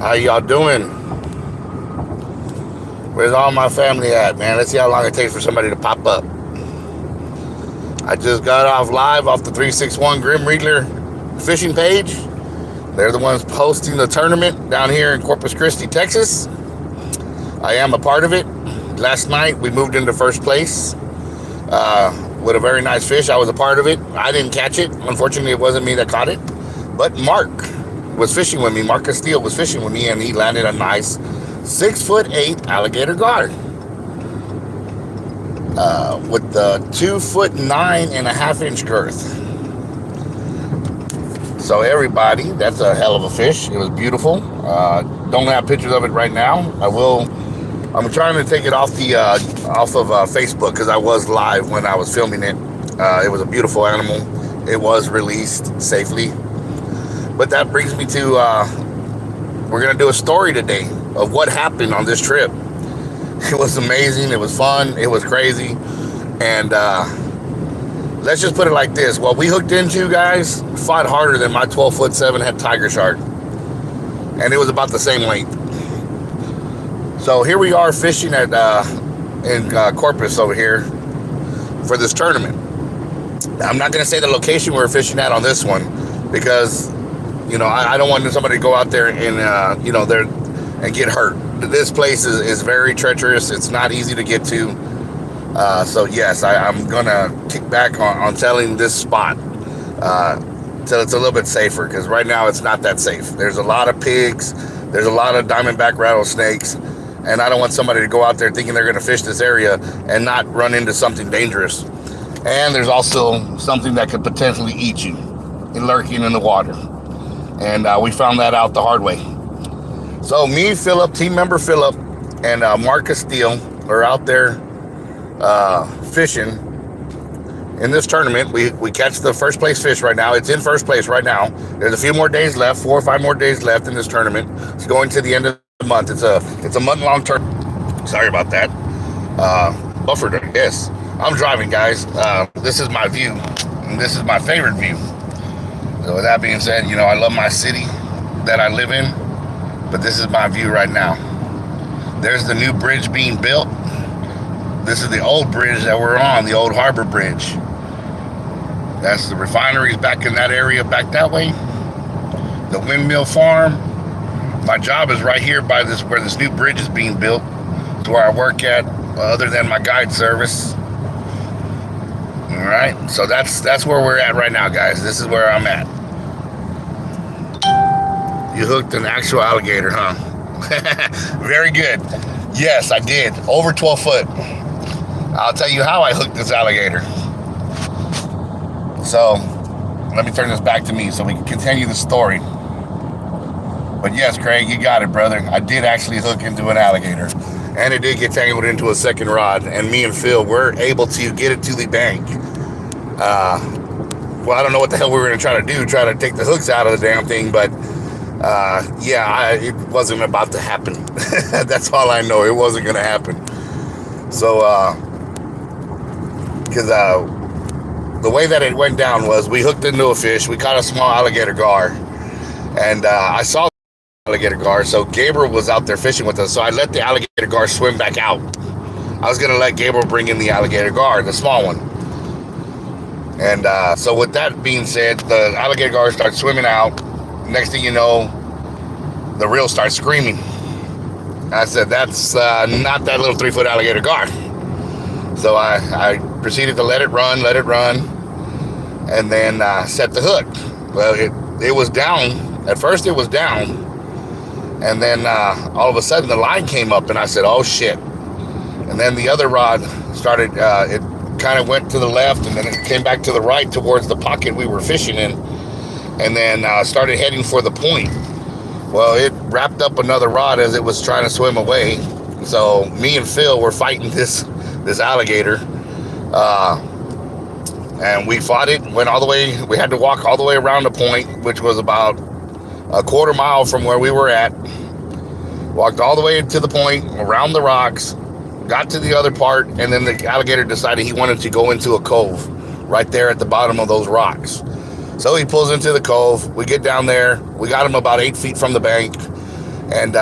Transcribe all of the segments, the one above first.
How y'all doing? Where's all my family at, man? Let's see how long it takes for somebody to pop up. I just got off live off the 361 Grim Reagler fishing page. They're the ones posting the tournament down here in Corpus Christi, Texas. I am a part of it. Last night we moved into first place with a very nice fish. I was a part of it. I didn't catch it. Unfortunately, it wasn't me that caught it. But Mark was fishing with me. Mark Castillo was fishing with me, and he landed a nice 6'8" alligator gar with the 2'9.5" girth. So everybody, that's a hell of a fish. It was beautiful. Don't have pictures of it right now. I'm trying to take it off of Facebook because I was live when I was filming it. It was a beautiful animal. It was released safely. But that brings me to we're gonna do a story today of what happened on this trip. It was amazing. It was fun. It was crazy. And let's just put it like this. What we hooked into, guys, fought harder than my 12'7" head tiger shark. And it was about the same length. So here we are fishing at in Corpus over here for this tournament. Now, I'm not going to say the location we're fishing at on this one because, you know, I don't want somebody to go out there and, there and get hurt. This place is very treacherous. It's not easy to get to. So yes, I'm gonna kick back on telling this spot till it's a little bit safer, because right now it's not that safe. There's a lot of pigs, there's a lot of diamondback rattlesnakes, and I don't want somebody to go out there thinking they're gonna fish this area and not run into something dangerous. And there's also something that could potentially eat you lurking in the water. And we found that out the hard way. So me, Philip, team member Philip, and Mark Castillo are out there fishing in this tournament. We catch the first place fish right now. It's in first place right now. There's a few more days left, 4 or 5 more days left in this tournament. It's going to the end of the month. It's a month-long tournament. Sorry about that. Buffered, yes. I'm driving, guys. This is my view, and this is my favorite view. So with that being said, you know, I love my city that I live in, but this is my view right now. There's the new bridge being built. This is the old bridge that we're on, the old harbor bridge. That's the refineries back in that area, back that way. The windmill farm. My job is right here by this, where this new bridge is being built, to where I work at, other than my guide service. All right, so that's where we're at right now, guys. This is where I'm at. You hooked an actual alligator, huh? Very good. Yes, I did. Over 12 foot. I'll tell you how I hooked this alligator. So, let me turn this back to me so we can continue the story. But yes, Craig, you got it, brother. I did actually hook into an alligator. And it did get tangled into a second rod. And me and Phil were able to get it to the bank. Well, I don't know what the hell we were going to try to take the hooks out of the damn thing, but it wasn't about to happen. That's all I know. It wasn't going to happen. So, because the way that it went down was we hooked into a fish. We caught a small alligator gar, and I saw the alligator gar. So Gabriel was out there fishing with us. So I let the alligator gar swim back out. I was going to let Gabriel bring in the alligator gar, the small one. And so with that being said, the alligator gar starts swimming out. Next thing you know, the reel starts screaming. I said, that's not that little 3-foot alligator gar. So I proceeded to let it run, and then set the hook. Well, it was down. At first it was down. And then all of a sudden the line came up, and I said, oh shit. And then the other rod started, it kind of went to the left, and then it came back to the right towards the pocket we were fishing in, and then started heading for the point. Well, it wrapped up another rod as it was trying to swim away. So me and Phil were fighting this alligator, and we fought it, went all the way. We had to walk all the way around the point, which was about a quarter mile from where we were at. Walked all the way to the point, around the rocks, got to the other part, and then the alligator decided he wanted to go into a cove right there at the bottom of those rocks. So he pulls into the cove. We get down there. We got him about 8 feet from the bank, and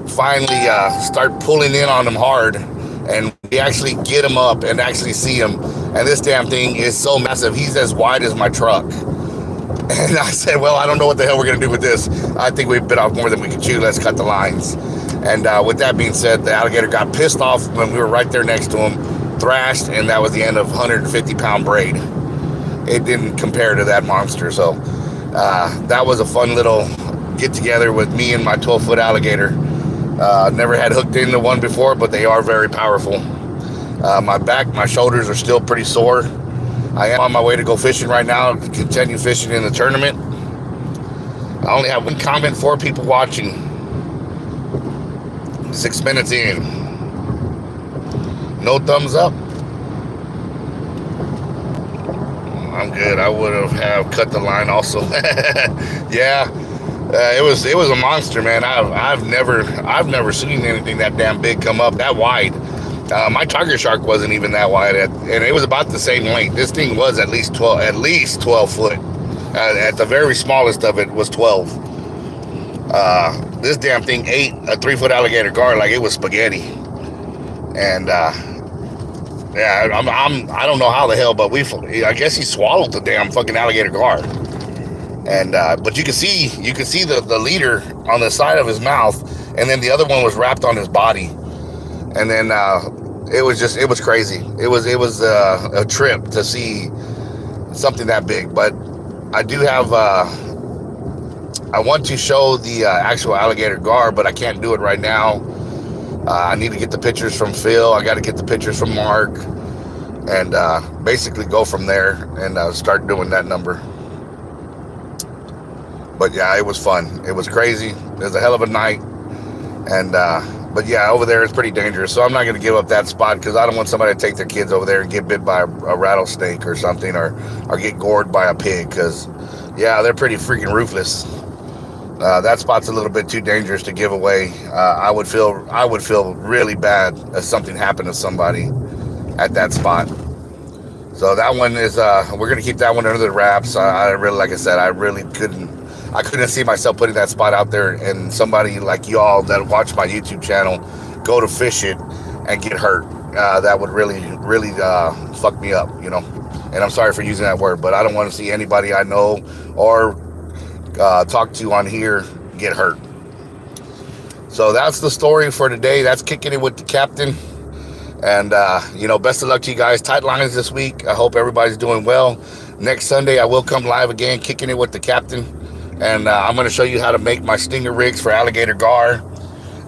finally start pulling in on him hard, and we actually get him up and actually see him. And this damn thing is so massive. He's as wide as my truck. And I said, well, I don't know what the hell we're going to do with this. I think we've bit off more than we can chew. Let's cut the lines. And with that being said, the alligator got pissed off when we were right there next to him, thrashed, and that was the end of 150-pound braid. It didn't compare to that monster. So that was a fun little get-together with me and my 12-foot alligator. Never had hooked into one before, but they are very powerful. My shoulders are still pretty sore. I am on my way to go fishing right now to continue fishing in the tournament. I only have one comment, 4 people watching. 6 minutes in. No thumbs up. I'm good. I would have cut the line also. Yeah. It was a monster, man. I've never seen anything that damn big come up that wide. My tiger shark wasn't even that wide, and it was about the same length. This thing was at least 12 foot. At the very smallest of it was 12. This damn thing ate a 3-foot alligator gar like it was spaghetti. And yeah, I don't know how the hell, but I guess he swallowed the damn fucking alligator gar. And but you can see the leader on the side of his mouth, and then the other one was wrapped on his body. And then it was crazy. It was a trip to see something that big. But I do have I want to show the actual alligator gar, but I can't do it right now. I need to get the pictures from Phil. I got to get the pictures from Mark, and basically go from there and start doing that number. But yeah, it was fun. It was crazy. It was a hell of a night. And but yeah, over there it's pretty dangerous. So I'm not going to give up that spot because I don't want somebody to take their kids over there and get bit by a rattlesnake or something, or get gored by a pig, because yeah, they're pretty freaking ruthless. That spot's a little bit too dangerous to give away. I would feel really bad if something happened to somebody at that spot. So that one is we're going to keep that one under the wraps. I really, like I said, I couldn't see myself putting that spot out there and somebody like y'all that watch my YouTube channel go to fish it and get hurt. That would really fuck me up, you know. And I'm sorry for using that word, but I don't want to see anybody I know or talk to on here get hurt. So that's the story for today. That's Kicking It with the Captain. And, best of luck to you guys. Tight lines this week. I hope everybody's doing well. Next Sunday, I will come live again, Kicking It with the Captain. And I'm going to show you how to make my stinger rigs for alligator gar.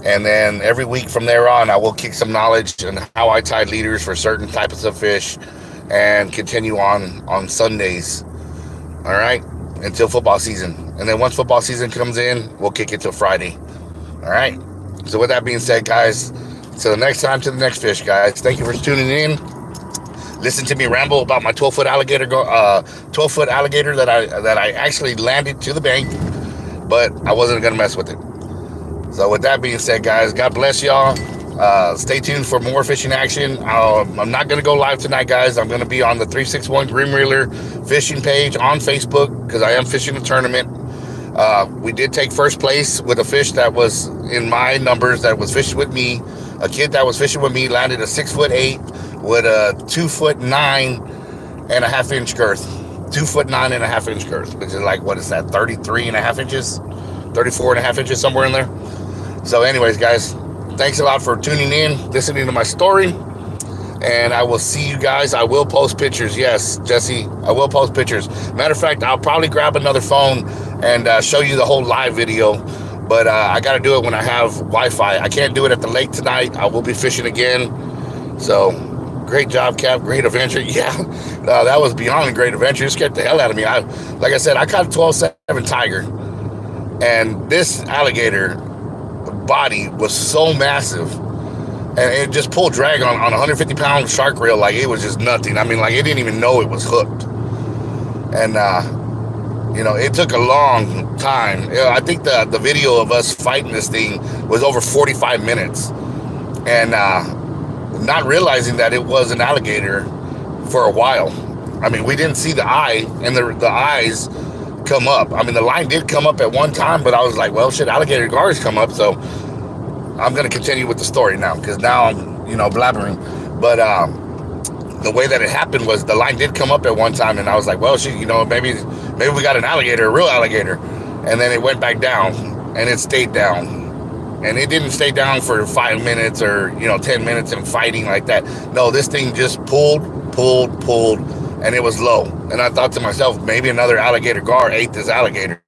And then every week from there on, I will kick some knowledge on how I tie leaders for certain types of fish and continue on Sundays. All right, until football season. And then once football season comes in, we'll kick it till Friday. All right. So with that being said, guys, till the next time, to the next fish, guys. Thank you for tuning in. Listen to me ramble about my 12-foot alligator, 12-foot alligator that I actually landed to the bank, but I wasn't gonna mess with it. So with that being said, guys, God bless y'all. Stay tuned for more fishing action. I'm not gonna go live tonight, guys. I'm gonna be on the 361 Grim Reeler fishing page on Facebook because I am fishing a tournament. We did take first place with a fish that was in my numbers that was fishing with me. A kid that was fishing with me landed a 6'8" with a 2'9.5" inch girth. 2'9.5" inch girth, which is like, what is that, 33.5 inches? 34.5 inches, somewhere in there. So anyways, guys, thanks a lot for tuning in, listening to my story, and I will see you guys. I will post pictures. Yes, Jesse, I will post pictures. Matter of fact, I'll probably grab another phone and show you the whole live video, but I got to do it when I have Wi-Fi. I can't do it at the lake tonight. I will be fishing again. So great job, Cap. Great adventure. Yeah, that was beyond a great adventure. It scared the hell out of me. Like I said, I caught a 12.7 tiger, and this alligator body was so massive, and it just pulled drag on a 150-pound shark reel like it was just nothing. I mean, like, it didn't even know it was hooked. And it took a long time. I think the video of us fighting this thing was over 45 minutes, and not realizing that it was an alligator for a while. I mean, we didn't see the eye, and the eyes come up. I mean, the line did come up at one time, but I was like, well, shit, alligator gars come up, so I'm going to continue with the story now, because now I'm, blabbering. But the way that it happened was the line did come up at one time, and I was like, well, shit, maybe we got an alligator, a real alligator. And then it went back down, and it stayed down. And it didn't stay down for 5 minutes or, 10 minutes and fighting like that. No, this thing just pulled, and it was low. And I thought to myself, maybe another alligator gar ate this alligator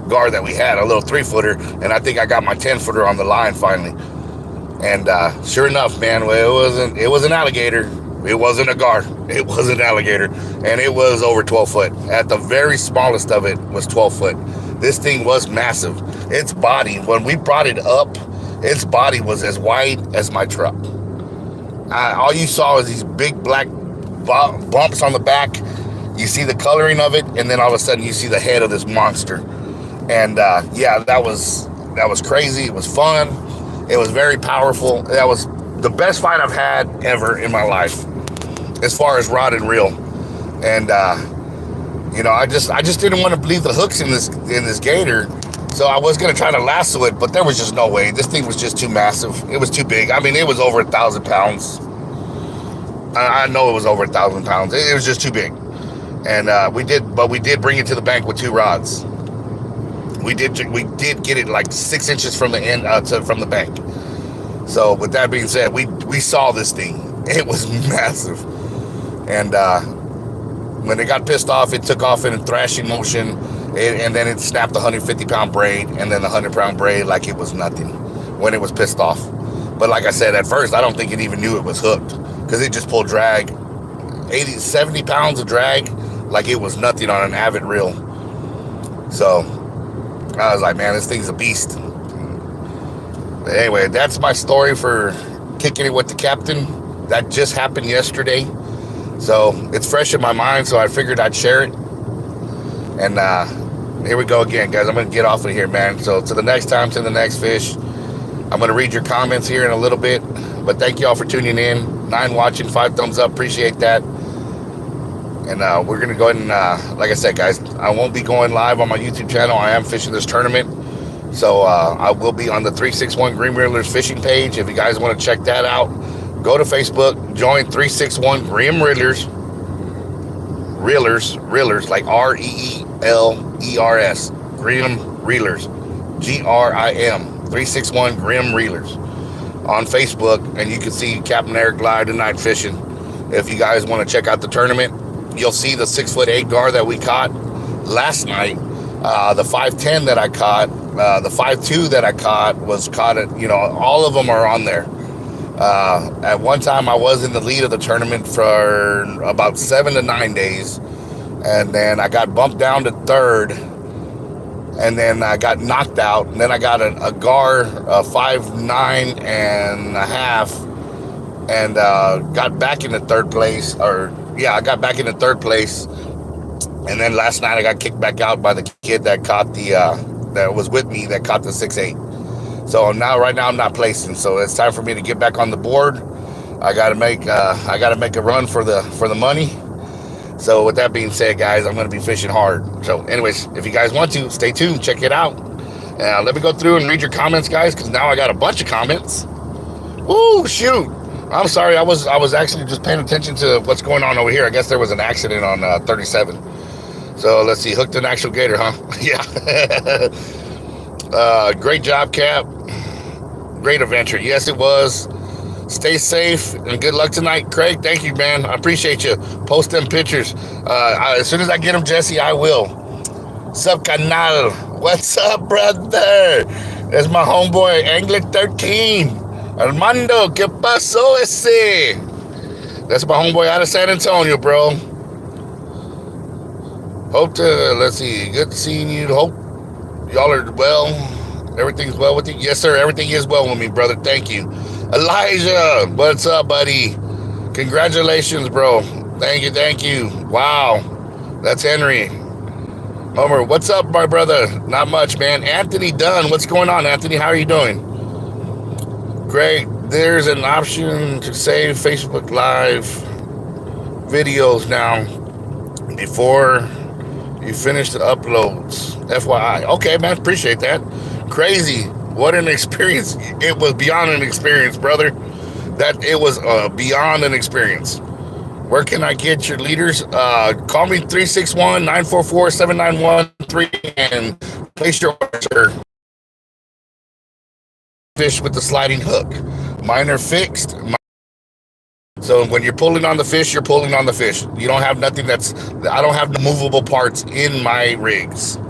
gar that we had, a little 3-footer. And I think I got my 10-footer on the line finally. And sure enough, man, it was an alligator. It wasn't a gar. It was an alligator. And it was over 12 foot. At the very smallest of it was 12 foot. This thing was massive. Its body, when we brought it up, its body was as wide as my truck. All you saw is these big black bumps on the back. You see the coloring of it, and then all of a sudden you see the head of this monster. And yeah, that was crazy. It was fun. It was very powerful. That was the best fight I've had ever in my life, as far as rod and reel. And I just didn't want to leave the hooks in this gator, so I was gonna try to lasso it, but there was just no way. This thing was just too massive. It was too big. I mean, it was over 1,000 pounds. I know it was over 1,000 pounds. It was just too big. And we did bring it to the bank with 2 rods. We did get it like 6 inches from the end from the bank. So with that being said, we saw this thing. It was massive. And when it got pissed off, it took off in a thrashing motion, and then it snapped the 150-pound braid and then the 100-pound braid like it was nothing when it was pissed off. But like I said, at first, I don't think it even knew it was hooked, because it just pulled drag, 70 pounds of drag, like it was nothing on an Avid reel. So I was like, man, this thing's a beast. But anyway, that's my story for kicking it with the captain. That just happened yesterday. So it's fresh in my mind, so I figured I'd share it. And here we go again, guys. I'm going to get off of here, man. So to the next time, to the next fish. I'm going to read your comments here in a little bit. But thank you all for tuning in. 9 watching, 5 thumbs up. Appreciate that. And we're going to go ahead and, like I said, guys, I won't be going live on my YouTube channel. I am fishing this tournament. So I will be on the 361 Green Reelers fishing page. If you guys want to check that out, go to Facebook, join 361 Grim Reelers, like Reelers, Grim Reelers, GRIM, 361 Grim Reelers on Facebook, and you can see Captain Eric live tonight fishing. If you guys want to check out the tournament, you'll see the 6'8" gar that we caught last night, the 5'10" that I caught, the 5'2" that I caught was caught at, all of them are on there. At one time, I was in the lead of the tournament for about 7 to 9 days, and then I got bumped down to 3rd, and then I got knocked out, and then I got a gar, a 5'9" and a half, and got back into 3rd place, I got back into 3rd place, and then last night I got kicked back out by the kid that caught that was with me, that caught the 6'8". So right now I'm not placing. So it's time for me to get back on the board. I gotta make a run for the money. So with that being said, guys, I'm gonna be fishing hard. So anyways, if you guys want to, stay tuned, check it out. Let me go through and read your comments, guys, because now I got a bunch of comments. Ooh, shoot. I'm sorry, I was actually just paying attention to what's going on over here. I guess there was an accident on 37. So let's see, hooked an actual gator, huh? Yeah. Great job, Cap. Great adventure. Yes, it was. Stay safe and good luck tonight, Craig. Thank you, man. I appreciate you. Post them pictures. As soon as I get them, Jesse, I will. Sup, canal? What's up, brother? That's my homeboy, Angler 13. Armando, ¿qué pasó ese? That's my homeboy out of San Antonio, bro. Let's see. Good seeing you. Hope y'all are well. Everything's well with you? Yes, sir. Everything is well with me, brother. Thank you. Elijah, what's up, buddy? Congratulations, bro. Thank you. Wow. That's Henry. Homer, what's up, my brother? Not much, man. Anthony Dunn, what's going on, Anthony? How are you doing? Great. There's an option to save Facebook Live videos now. Before, You finished the uploads. FYI. Okay, man. Appreciate that. Crazy. What an experience. It was beyond an experience, brother. That it was beyond an experience. Where can I get your leaders? Call me 361-944-7913 and place your order. Fish with the sliding hook. Mine are fixed. So when you're pulling on the fish, you're pulling on the fish. You don't have nothing I don't have the movable parts in my rigs. All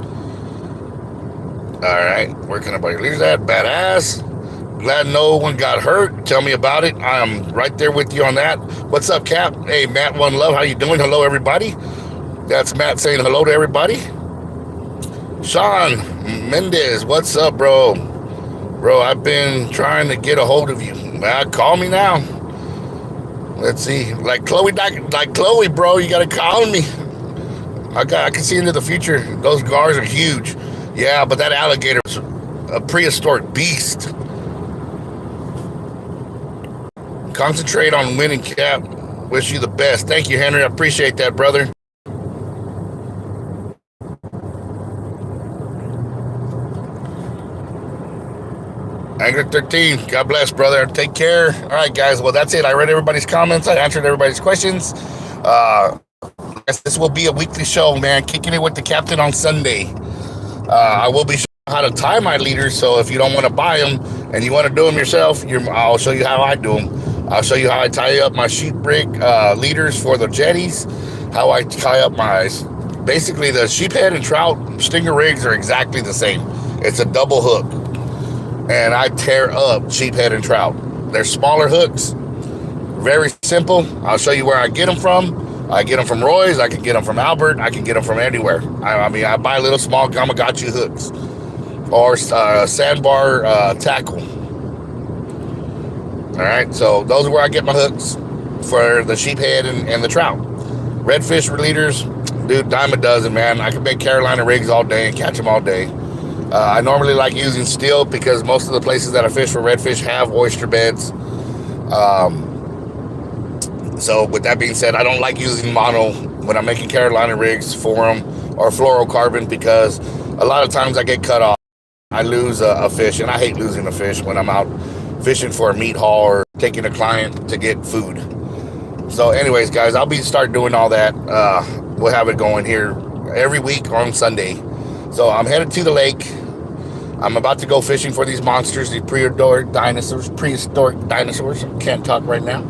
right, where can I buy your leaders at? Badass. Glad no one got hurt. Tell me about it. I'm right there with you on that. What's up, Cap? Hey, Matt One Love, how you doing? Hello, everybody. That's Matt saying hello to everybody. Sean Mendez, what's up, bro? Bro, I've been trying to get a hold of you. Call me now. Let's see. Like Chloe, bro, you gotta call me. I can see into the future. Those gars are huge. Yeah, but that alligator's a prehistoric beast. Concentrate on winning, Cap. Wish you the best. Thank you, Henry. I appreciate that, brother. Angler 13, God bless, brother. Take care. All right, guys. Well, that's it. I read everybody's comments. I answered everybody's questions. This will be a weekly show, man. Kicking it with the captain on Sunday. I will be showing how to tie my leaders. So if you don't want to buy them and you want to do them yourself, I'll show you how I do them. I'll show you how I tie up my sheep rig leaders for the jetties. How I tie up basically the sheephead and trout stinger rigs are exactly the same. It's a double hook. And I tear up sheephead and trout. They're smaller hooks. Very simple. I'll show you where I get them from. I get them from Roy's. I can get them from Albert. I can get them from anywhere. I mean, buy little small Gamakatsu hooks or sandbar tackle. All right, so those are where I get my hooks for the sheephead and the trout. Redfish leaders, dude, dime a dozen, man. I can make Carolina rigs all day and catch them all day. I normally like using steel because most of the places that I fish for redfish have oyster beds. So with that being said, I don't like using mono when I'm making Carolina rigs for them or fluorocarbon because a lot of times I get cut off. I lose a fish, and I hate losing a fish when I'm out fishing for a meat haul or taking a client to get food. So anyways, guys, I'll start doing all that. We'll have it going here every week on Sunday. So I'm headed to the lake. I'm about to go fishing for these monsters, these prehistoric dinosaurs. Can't talk right now.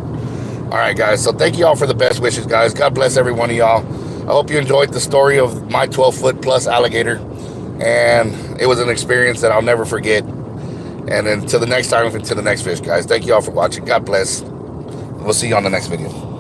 All right, guys. So thank you all for the best wishes, guys. God bless every one of y'all. I hope you enjoyed the story of my 12-foot plus alligator. And it was an experience that I'll never forget. And until the next time, until the next fish, guys. Thank you all for watching. God bless. We'll see you on the next video.